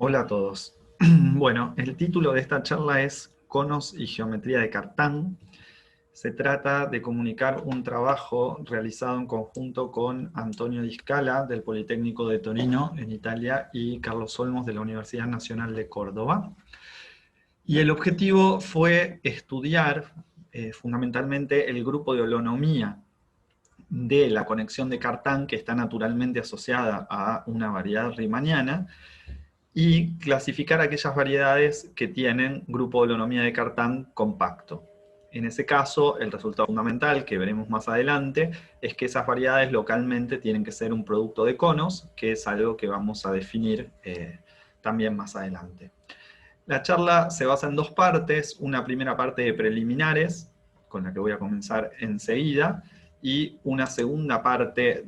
Hola a todos. Bueno, el título de esta charla es Conos y geometría de Cartán. Se trata de comunicar un trabajo realizado en conjunto con Antonio Di Scala del Politécnico de Torino en Italia y Carlos Olmos de la Universidad Nacional de Córdoba. Y el objetivo fue estudiar fundamentalmente el grupo de holonomía de la conexión de Cartán, que está naturalmente asociada a una variedad riemanniana, y clasificar aquellas variedades que tienen grupo de holonomía de Cartán compacto. En ese caso, el resultado fundamental, que veremos más adelante, es que esas variedades localmente tienen que ser un producto de conos, que es algo que vamos a definir también más adelante. La charla se basa en dos partes, una primera parte de preliminares, con la que voy a comenzar enseguida, y una segunda parte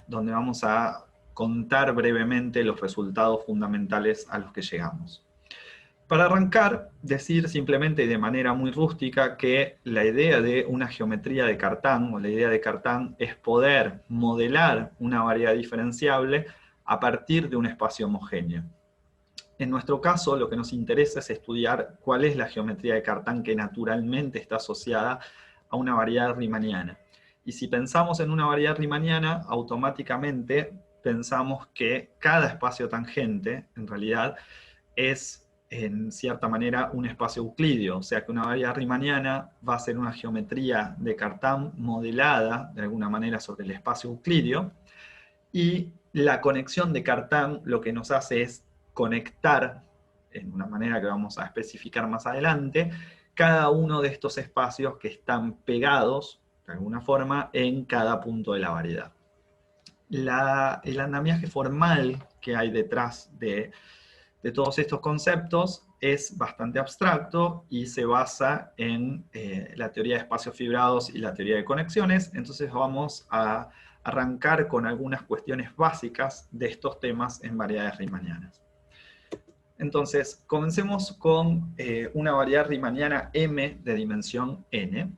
donde vamos a contar brevemente los resultados fundamentales a los que llegamos. Para arrancar, decir simplemente de manera muy rústica que la idea de una geometría de Cartán, o la idea de Cartán, es poder modelar una variedad diferenciable a partir de un espacio homogéneo. En nuestro caso, lo que nos interesa es estudiar cuál es la geometría de Cartán que naturalmente está asociada a una variedad riemanniana. Y si pensamos en una variedad riemanniana, automáticamente pensamos que cada espacio tangente, en realidad, es en cierta manera un espacio euclídeo, o sea que una variedad riemanniana va a ser una geometría de Cartán modelada de alguna manera sobre el espacio euclídeo, y la conexión de Cartán lo que nos hace es conectar, en una manera que vamos a especificar más adelante, cada uno de estos espacios que están pegados, de alguna forma, en cada punto de la variedad. El andamiaje formal que hay detrás de todos estos conceptos es bastante abstracto y se basa en la teoría de espacios fibrados y la teoría de conexiones. Entonces vamos a arrancar con algunas cuestiones básicas de estos temas en variedades riemannianas. Entonces, comencemos con una variedad riemanniana M de dimensión n,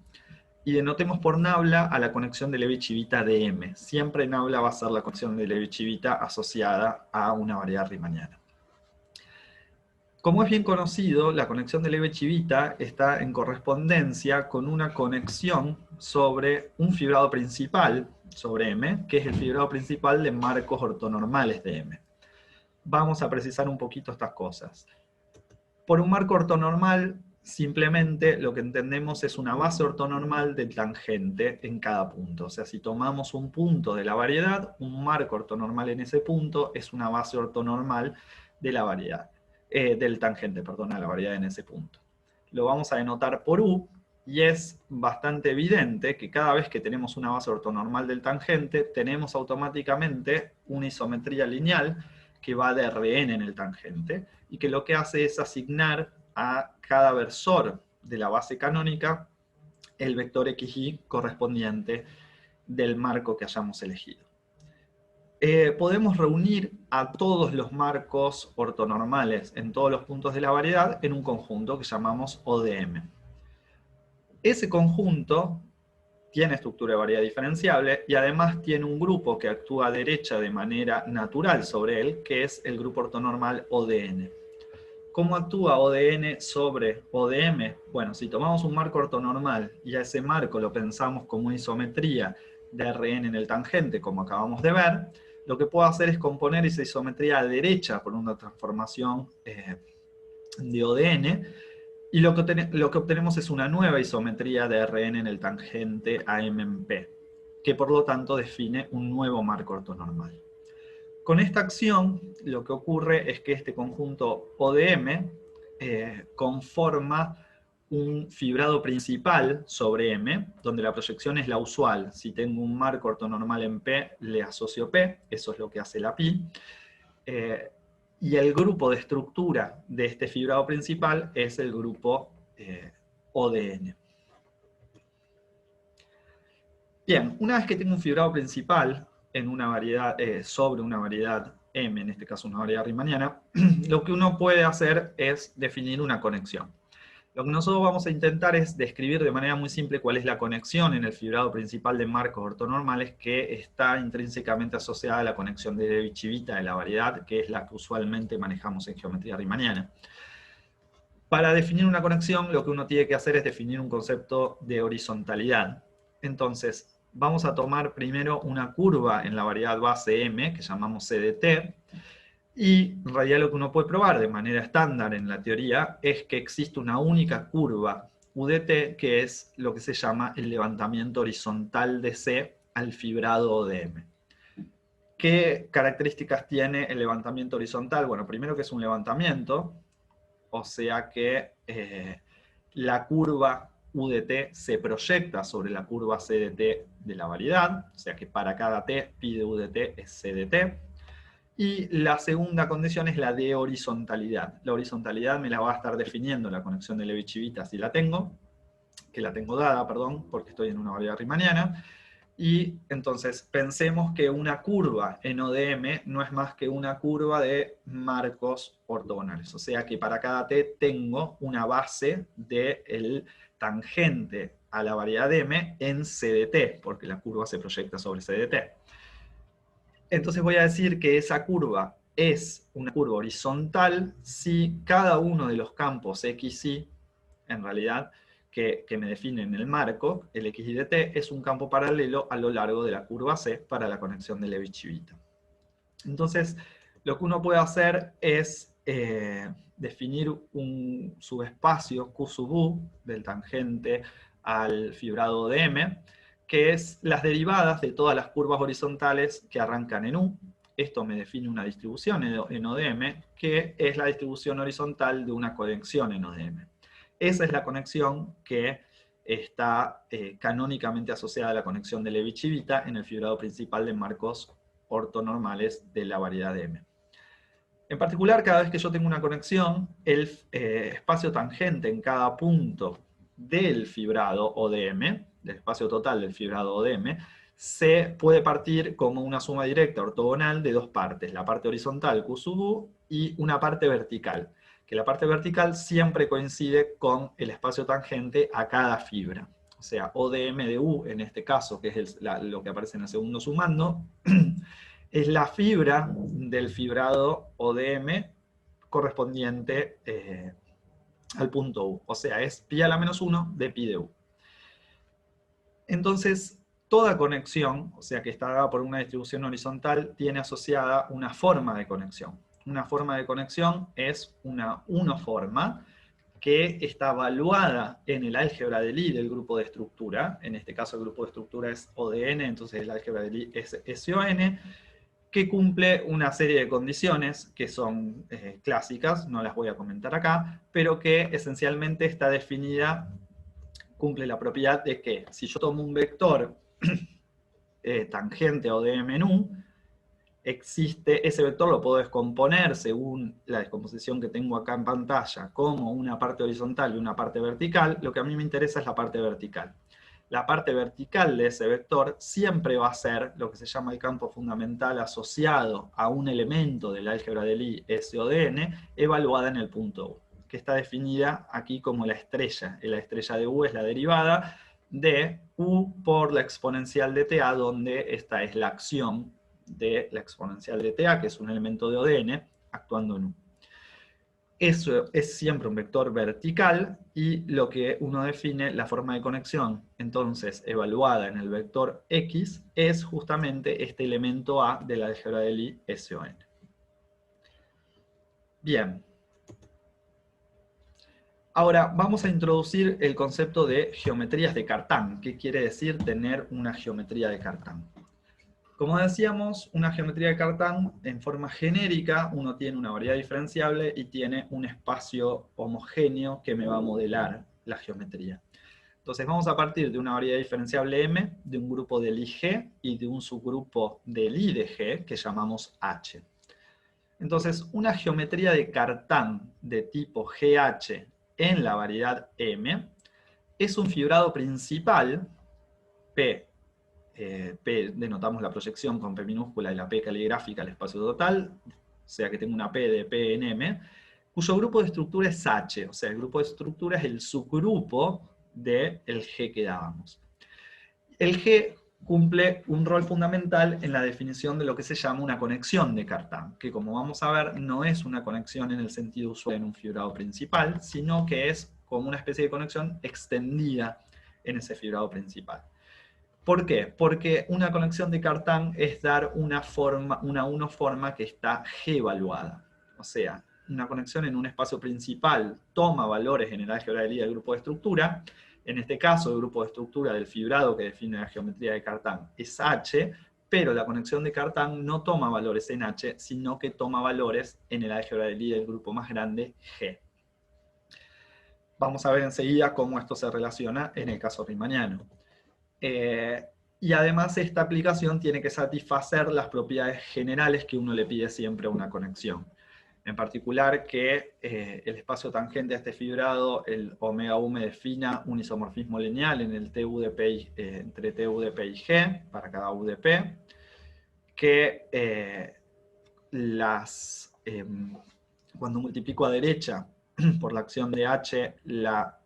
y denotemos por nabla a la conexión de Levi-Civita de M. Siempre nabla va a ser la conexión de Levi-Civita asociada a una variedad riemanniana. Como es bien conocido, la conexión de Levi-Civita está en correspondencia con una conexión sobre un fibrado principal sobre M, que es el fibrado principal de marcos ortonormales de M. Vamos a precisar un poquito estas cosas. Por un marco ortonormal, simplemente lo que entendemos es una base ortonormal de tangente en cada punto. O sea, si tomamos un punto de la variedad, un marco ortonormal en ese punto es una base ortonormal de la variedad. Del tangente, perdón, a la variedad en ese punto. Lo vamos a denotar por U, y es bastante evidente que cada vez que tenemos una base ortonormal del tangente, tenemos automáticamente una isometría lineal que va de Rn en el tangente, y que lo que hace es asignar a cada versor de la base canónica el vector xy correspondiente del marco que hayamos elegido. Podemos reunir a todos los marcos ortonormales en todos los puntos de la variedad en un conjunto que llamamos ODM. Ese conjunto tiene estructura de variedad diferenciable y además tiene un grupo que actúa a derecha de manera natural sobre él, que es el grupo ortonormal ODN. ¿Cómo actúa ODN sobre ODM? Bueno, si tomamos un marco ortonormal y a ese marco lo pensamos como una isometría de Rn en el tangente, como acabamos de ver, lo que puedo hacer es componer esa isometría a derecha por una transformación de ODN, y lo que obtenemos es una nueva isometría de Rn en el tangente a M en P, que por lo tanto define un nuevo marco ortonormal. Con esta acción, lo que ocurre es que este conjunto ODM conforma un fibrado principal sobre M, donde la proyección es la usual. Si tengo un marco ortonormal en P, le asocio P, eso es lo que hace la pi. Y el grupo de estructura de este fibrado principal es el grupo ODN. Bien, una vez que tengo un fibrado principal en una variedad, sobre una variedad M, en este caso una variedad riemanniana, lo que uno puede hacer es definir una conexión. Lo que nosotros vamos a intentar es describir de manera muy simple cuál es la conexión en el fibrado principal de marcos ortonormales que está intrínsecamente asociada a la conexión de Levi-Civita de la variedad, que es la que usualmente manejamos en geometría riemanniana. Para definir una conexión, lo que uno tiene que hacer es definir un concepto de horizontalidad. Entonces, vamos a tomar primero una curva en la variedad base M, que llamamos CDT, y en realidad lo que uno puede probar de manera estándar en la teoría es que existe una única curva UDT, que es lo que se llama el levantamiento horizontal de C al fibrado ODM. ¿Qué características tiene el levantamiento horizontal? Bueno, primero que es un levantamiento, o sea que la curva UDT se proyecta sobre la curva CDT de la variedad, o sea que para cada T pi de UDT es CDT. Y la segunda condición es la de horizontalidad. La horizontalidad me la va a estar definiendo la conexión de Levi-Civita si la tengo, que la tengo dada, perdón, porque estoy en una variedad riemanniana. Y entonces pensemos que una curva en ODM no es más que una curva de marcos ortogonales. O sea que para cada T tengo una base del tangente a la variedad M en CDT, porque la curva se proyecta sobre CDT. Entonces voy a decir que esa curva es una curva horizontal si cada uno de los campos X, Y, en realidad, que me definen el marco, el X y de T, es un campo paralelo a lo largo de la curva C para la conexión de Levi-Civita. Entonces, lo que uno puede hacer es definir un subespacio Q sub U del tangente al fibrado de M, que es las derivadas de todas las curvas horizontales que arrancan en U. Esto me define una distribución en ODM, que es la distribución horizontal de una conexión en ODM. Esa es la conexión que está canónicamente asociada a la conexión de Levi-Civita en el fibrado principal de marcos ortonormales de la variedad de M. En particular, cada vez que yo tengo una conexión, el espacio tangente en cada punto del fibrado ODM, del espacio total del fibrado ODM, se puede partir como una suma directa ortogonal de dos partes, la parte horizontal Q sub U y una parte vertical, que la parte vertical siempre coincide con el espacio tangente a cada fibra. O sea, ODM de U, en este caso, que es lo que aparece en el segundo sumando, es la fibra del fibrado ODM correspondiente al punto U. O sea, es pi a la menos 1 de pi de U. Entonces, toda conexión, o sea que está dada por una distribución horizontal, tiene asociada una forma de conexión. Una forma de conexión es una unoforma que está evaluada en el álgebra de Lie del grupo de estructura. En este caso el grupo de estructura es ODN, entonces el álgebra de Lie es SON, que cumple una serie de condiciones que son clásicas, no las voy a comentar acá, pero que esencialmente está definida, cumple la propiedad de que si yo tomo un vector tangente a ODM en U, existe, ese vector lo puedo descomponer según la descomposición que tengo acá en pantalla, como una parte horizontal y una parte vertical. Lo que a mí me interesa es la parte vertical. La parte vertical de ese vector siempre va a ser lo que se llama el campo fundamental asociado a un elemento del álgebra de Lie SODN, evaluada en el punto U, que está definida aquí como la estrella. La estrella de U es la derivada de U por la exponencial de TA, donde esta es la acción de la exponencial de TA, que es un elemento de ODN, actuando en U. Eso es siempre un vector vertical y lo que uno define, la forma de conexión, entonces evaluada en el vector X, es justamente este elemento A del álgebra de Lie SON. Bien. Ahora vamos a introducir el concepto de geometrías de Cartan. ¿Qué quiere decir tener una geometría de Cartan? Como decíamos, una geometría de Cartan, en forma genérica, uno tiene una variedad diferenciable y tiene un espacio homogéneo que me va a modelar la geometría. Entonces vamos a partir de una variedad diferenciable M, de un grupo del IG y de un subgrupo del I de G, que llamamos H. Entonces, una geometría de Cartan de tipo GH en la variedad M es un fibrado principal, P denotamos la proyección con P minúscula y la P caligráfica al espacio total, o sea que tengo una P de P en M, cuyo grupo de estructura es H, o sea, el grupo de estructura es el subgrupo del G que dábamos. El G cumple un rol fundamental en la definición de lo que se llama una conexión de Cartan, que como vamos a ver no es una conexión en el sentido usual en un fibrado principal, sino que es como una especie de conexión extendida en ese fibrado principal. ¿Por qué? Porque una conexión de Cartan es dar una unoforma que está G-evaluada. O sea, una conexión en un espacio principal toma valores en el álgebra de Lie del grupo de estructura. En este caso, el grupo de estructura del fibrado que define la geometría de Cartan es H, pero la conexión de Cartan no toma valores en H, sino que toma valores en el álgebra de Lie del grupo más grande, G. Vamos a ver enseguida cómo esto se relaciona en el caso riemanniano. Y además esta aplicación tiene que satisfacer las propiedades generales que uno le pide siempre a una conexión. En particular que el espacio tangente a este fibrado, el omega U, me defina un isomorfismo lineal en el TUDP entre TUDP y G, para cada UDP, que cuando multiplico a derecha por la acción de H, la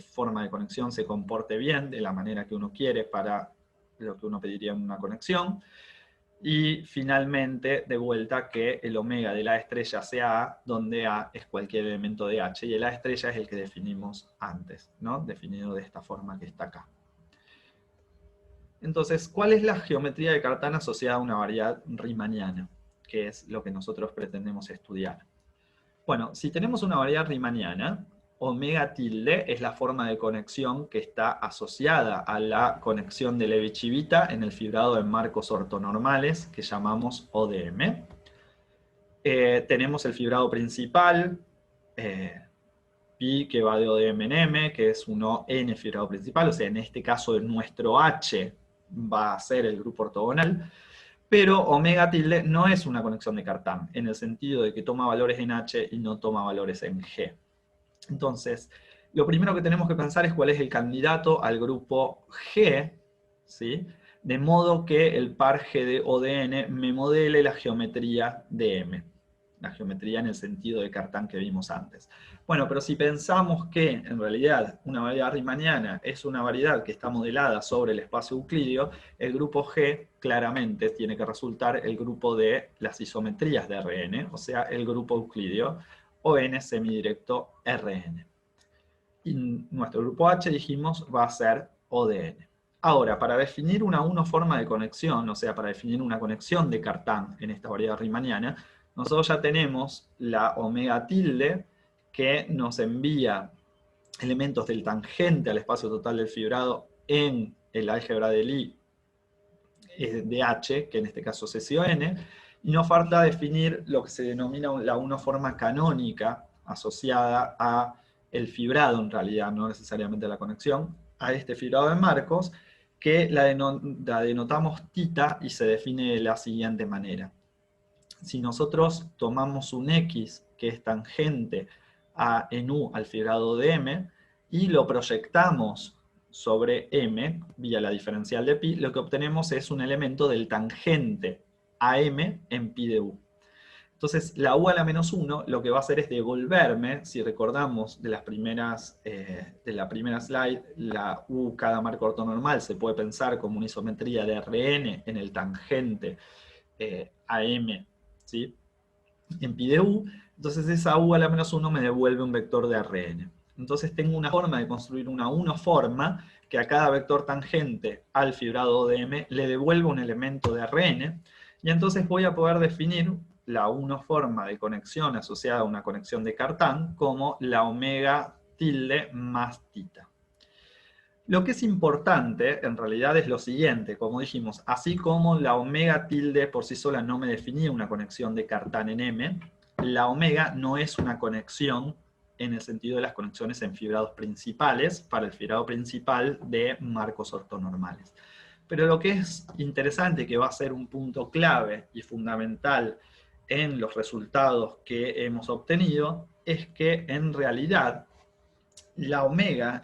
forma de conexión se comporte bien, de la manera que uno quiere para lo que uno pediría en una conexión. Y finalmente, de vuelta, que el omega de la estrella sea A, donde A es cualquier elemento de H, y el A estrella es el que definimos antes, ¿no? Definido de esta forma que está acá. Entonces, ¿cuál es la geometría de Cartan asociada a una variedad riemanniana? Que es lo que nosotros pretendemos estudiar. Bueno, si tenemos una variedad riemanniana, omega tilde es la forma de conexión que está asociada a la conexión de Levi-Civita en el fibrado de marcos ortonormales que llamamos ODM. Tenemos el fibrado principal, pi que va de ODM en M, que es un ON fibrado principal, o sea, en este caso nuestro H va a ser el grupo ortogonal. Pero omega tilde no es una conexión de Cartan, en el sentido de que toma valores en H y no toma valores en G. Entonces, lo primero que tenemos que pensar es cuál es el candidato al grupo G, ¿sí? De modo que el par G de ODN me modele la geometría de M. La geometría en el sentido de Cartan que vimos antes. Bueno, pero si pensamos que en realidad una variedad riemanniana es una variedad que está modelada sobre el espacio euclídeo, el grupo G claramente tiene que resultar el grupo de las isometrías de Rn, o sea, el grupo euclídeo, o n semidirecto Rn. Y nuestro grupo H, dijimos, va a ser ODN. Ahora, para definir una unoforma de conexión, o sea, para definir una conexión de Cartan en esta variedad riemanniana, nosotros ya tenemos la omega tilde que nos envía elementos del tangente al espacio total del fibrado en el álgebra de Lie de H, que en este caso es SION, y nos falta definir lo que se denomina la unoforma canónica asociada a el fibrado en realidad, no necesariamente la conexión, a este fibrado de marcos, que la denotamos θ y se define de la siguiente manera. Si nosotros tomamos un X que es tangente en U al fibrado de M y lo proyectamos sobre M vía la diferencial de pi, lo que obtenemos es un elemento del tangente a M en pi de U. Entonces, la U a la menos 1 lo que va a hacer es devolverme, si recordamos de la primera slide, la U cada marco ortonormal se puede pensar como una isometría de Rn en el tangente a M, ¿sí? En pi de U, entonces esa U a la menos 1 me devuelve un vector de Rn. Entonces tengo una forma de construir una unoforma que a cada vector tangente al fibrado ODM le devuelve un elemento de Rn, y entonces voy a poder definir la unoforma de conexión asociada a una conexión de Cartan como la omega tilde más θ. Lo que es importante, en realidad, es lo siguiente. Como dijimos, así como la omega tilde por sí sola no me definía una conexión de Cartan en M, la omega no es una conexión en el sentido de las conexiones en fibrados principales para el fibrado principal de marcos ortonormales. Pero lo que es interesante, que va a ser un punto clave y fundamental en los resultados que hemos obtenido, es que en realidad la omega,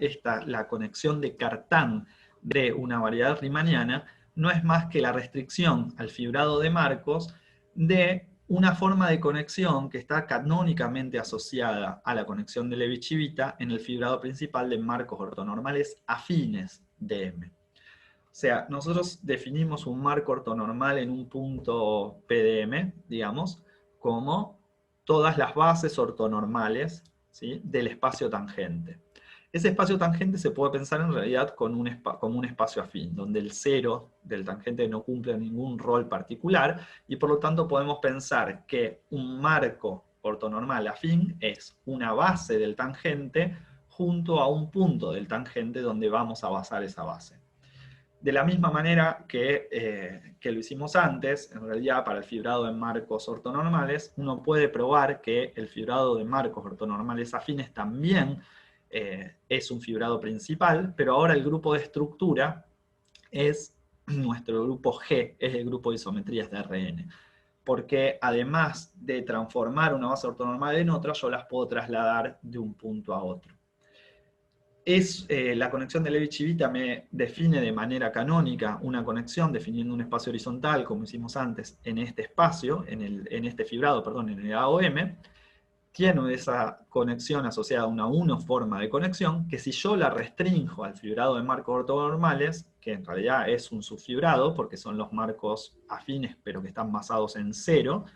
la conexión de Cartan de una variedad riemanniana, no es más que la restricción al fibrado de marcos de una forma de conexión que está canónicamente asociada a la conexión de Levi-Civita en el fibrado principal de marcos ortonormales afines de M. O sea, nosotros definimos un marco ortonormal en un punto PDM, digamos, como todas las bases ortonormales, ¿sí?, del espacio tangente. Ese espacio tangente se puede pensar en realidad como un espacio afín, donde el cero del tangente no cumple ningún rol particular, y por lo tanto podemos pensar que un marco ortonormal afín es una base del tangente junto a un punto del tangente donde vamos a basar esa base. De la misma manera que lo hicimos antes, en realidad para el fibrado de marcos ortonormales, uno puede probar que el fibrado de marcos ortonormales afines también es un fibrado principal, pero ahora el grupo de estructura es nuestro grupo G, es el grupo de isometrías de RN. Porque además de transformar una base ortonormal en otra, yo las puedo trasladar de un punto a otro. La conexión de Levi-Civita me define de manera canónica una conexión definiendo un espacio horizontal, como hicimos antes, en este espacio, en este fibrado, perdón, en el AOM. Tiene esa conexión asociada a una forma de conexión, que si yo la restringo al fibrado de marcos ortonormales, que en realidad es un subfibrado, porque son los marcos afines, pero que están basados en cero,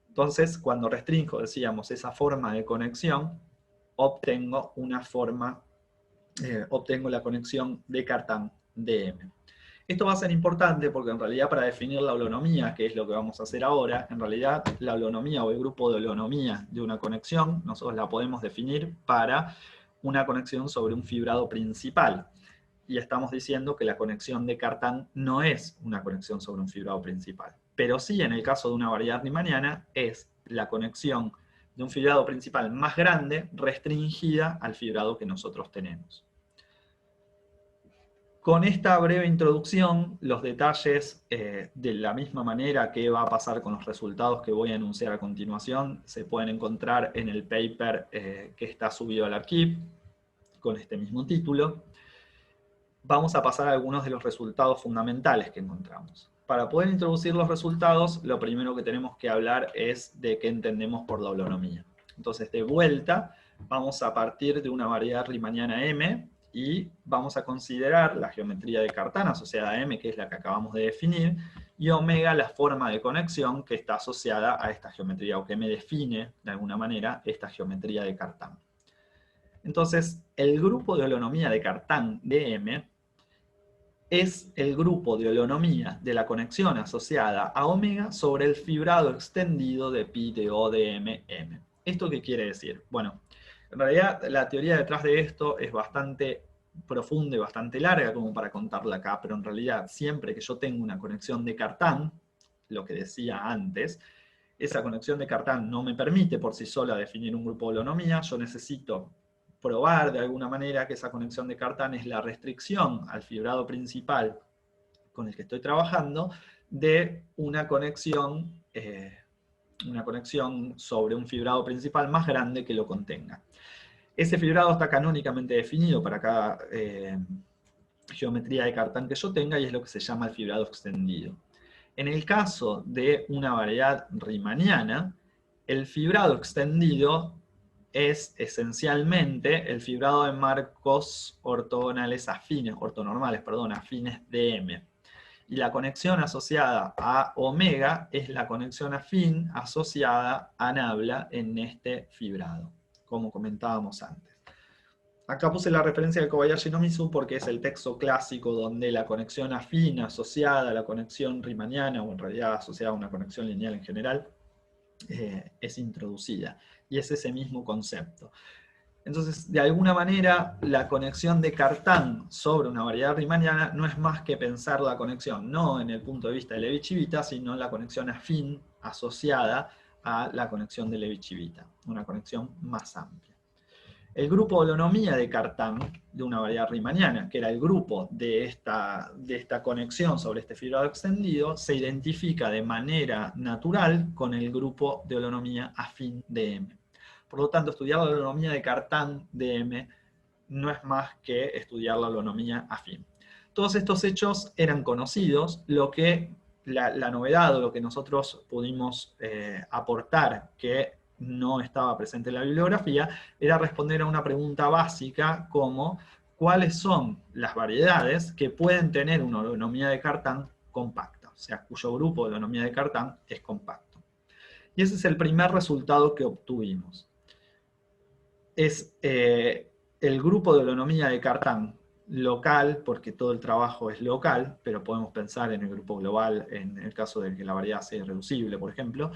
entonces cuando restringo, decíamos, esa forma de conexión, obtengo la conexión de Cartan-DM. Esto va a ser importante porque en realidad para definir la holonomía, que es lo que vamos a hacer ahora, en realidad la holonomía o el grupo de holonomía de una conexión, nosotros la podemos definir para una conexión sobre un fibrado principal. Y estamos diciendo que la conexión de Cartan no es una conexión sobre un fibrado principal. Pero sí, en el caso de una variedad riemanniana, es la conexión de un fibrado principal más grande restringida al fibrado que nosotros tenemos. Con esta breve introducción, los detalles, de la misma manera que va a pasar con los resultados que voy a enunciar a continuación, se pueden encontrar en el paper que está subido al archivo, con este mismo título. Vamos a pasar a algunos de los resultados fundamentales que encontramos. Para poder introducir los resultados, lo primero que tenemos que hablar es de qué entendemos por la holonomía. Entonces, de vuelta, vamos a partir de una variedad riemanniana M, y vamos a considerar la geometría de Cartan asociada a M, que es la que acabamos de definir, y omega la forma de conexión que está asociada a esta geometría, o que me define, de alguna manera, esta geometría de Cartan. Entonces, el grupo de holonomía de Cartan de M es el grupo de holonomía de la conexión asociada a omega sobre el fibrado extendido de pi de O de M, M. ¿Esto qué quiere decir? Bueno, en realidad la teoría detrás de esto es bastante profunda y bastante larga como para contarla acá, pero en realidad siempre que yo tengo una conexión de Cartan, lo que decía antes, esa conexión de Cartan no me permite por sí sola definir un grupo de holonomía, yo necesito probar de alguna manera que esa conexión de Cartan es la restricción al fibrado principal con el que estoy trabajando de una conexión sobre un fibrado principal más grande que lo contenga. Ese fibrado está canónicamente definido para cada geometría de Cartan que yo tenga, y es lo que se llama el fibrado extendido. En el caso de una variedad riemanniana, el fibrado extendido es esencialmente el fibrado de marcos ortonormales afines de M. Y la conexión asociada a omega es la conexión afín asociada a nabla en este fibrado, como comentábamos antes. Acá puse la referencia de Kobayashi no Mizu porque es el texto clásico donde la conexión afín asociada a la conexión riemanniana, o en realidad asociada a una conexión lineal en general, es introducida. Y es ese mismo concepto. Entonces, de alguna manera, la conexión de Cartan sobre una variedad riemanniana no es más que pensar la conexión, no en el punto de vista de Levi-Civita, sino en la conexión afín asociada a la conexión de Levi-Civita, una conexión más amplia. El grupo de holonomía de Cartan, de una variedad riemanniana, que era el grupo de esta conexión sobre este fibrado extendido, se identifica de manera natural con el grupo de holonomía afín de M. Por lo tanto, estudiar la holonomía de Cartan de M no es más que estudiar la holonomía afín. Todos estos hechos eran conocidos, lo que la novedad o lo que nosotros pudimos aportar que no estaba presente en la bibliografía era responder a una pregunta básica como ¿cuáles son las variedades que pueden tener una holonomía de Cartan compacta? O sea, cuyo grupo de holonomía de Cartan es compacto. Y ese es el primer resultado que obtuvimos. Es el grupo de holonomía de Cartan local, porque todo el trabajo es local, pero podemos pensar en el grupo global en el caso de que la variedad sea irreducible, por ejemplo,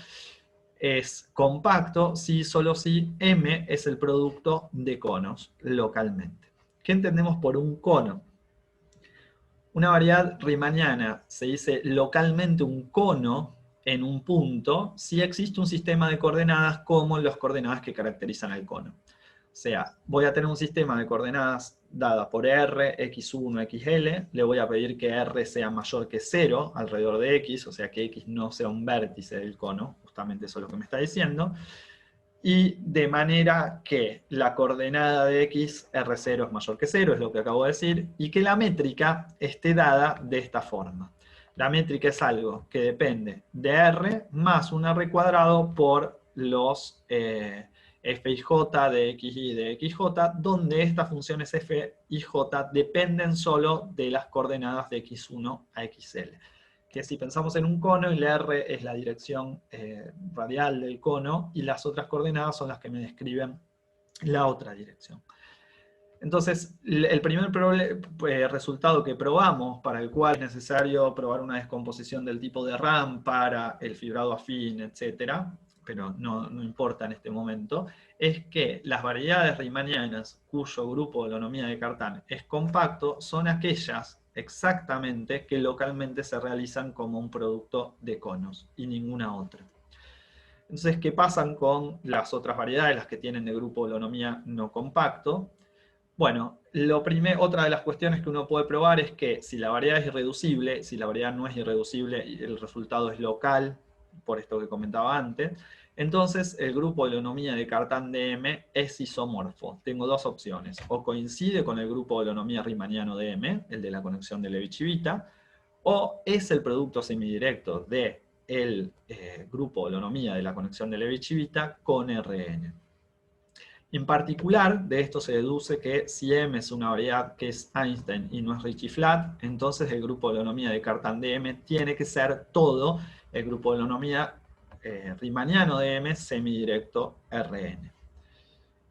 es compacto si solo si M es el producto de conos localmente. ¿Qué entendemos por un cono? Una variedad riemanniana se dice localmente un cono en un punto si existe un sistema de coordenadas como las coordenadas que caracterizan al cono. O sea, voy a tener un sistema de coordenadas dada por R, X1, XL, le voy a pedir que R sea mayor que 0 alrededor de X, o sea que X no sea un vértice del cono, justamente eso es lo que me está diciendo, y de manera que la coordenada de X, R0 es mayor que 0, es lo que acabo de decir, y que la métrica esté dada de esta forma. La métrica es algo que depende de R más un R cuadrado por los f y j de x y de xj, donde estas funciones f y j dependen solo de las coordenadas de x1 a xl. Que si pensamos en un cono, el R es la dirección radial del cono y las otras coordenadas son las que me describen la otra dirección. Entonces, el primer resultado que probamos, para el cual es necesario probar una descomposición del tipo de RAM para el fibrado afín, etc., pero no importa en este momento, es que las variedades riemannianas cuyo grupo de holonomía de Cartan es compacto son aquellas exactamente que localmente se realizan como un producto de conos y ninguna otra. Entonces, ¿qué pasan con las otras variedades, las que tienen de grupo de holonomía no compacto? Bueno, otra de las cuestiones que uno puede probar es que si la variedad es irreducible, si la variedad no es irreducible y el resultado es local, por esto que comentaba antes, entonces el grupo de holonomía de Cartan de M es isomorfo. Tengo dos opciones: o coincide con el grupo de holonomía riemanniano de M, el de la conexión de Levi-Civita, o es el producto semidirecto del grupo de holonomía de la conexión de Levi-Civita con Rn. En particular, de esto se deduce que si M es una variedad que es Einstein y no es Ricci-Flat, entonces el grupo de holonomía de Cartan de M tiene que ser todo el grupo de holonomía riemanniano de M semidirecto Rn.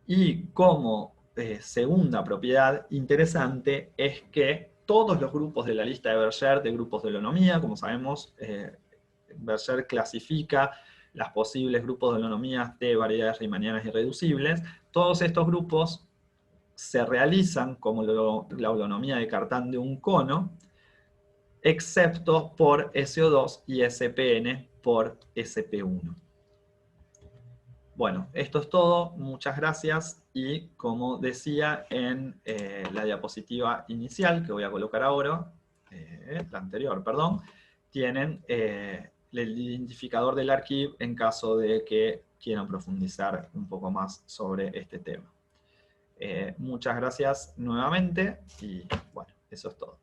Y como segunda propiedad interesante es que todos los grupos de la lista de Berger de grupos de holonomía, como sabemos, Berger clasifica los posibles grupos de holonomías de variedades riemannianas irreducibles. Todos estos grupos se realizan como la holonomía de Cartan de un cono, excepto por SO2 y SPN por SP1. Bueno, esto es todo. Muchas gracias. Y como decía en la diapositiva inicial, que voy a colocar ahora, la anterior, perdón, tienen el identificador del archivo en caso de que quieran profundizar un poco más sobre este tema. Muchas gracias nuevamente y bueno, eso es todo.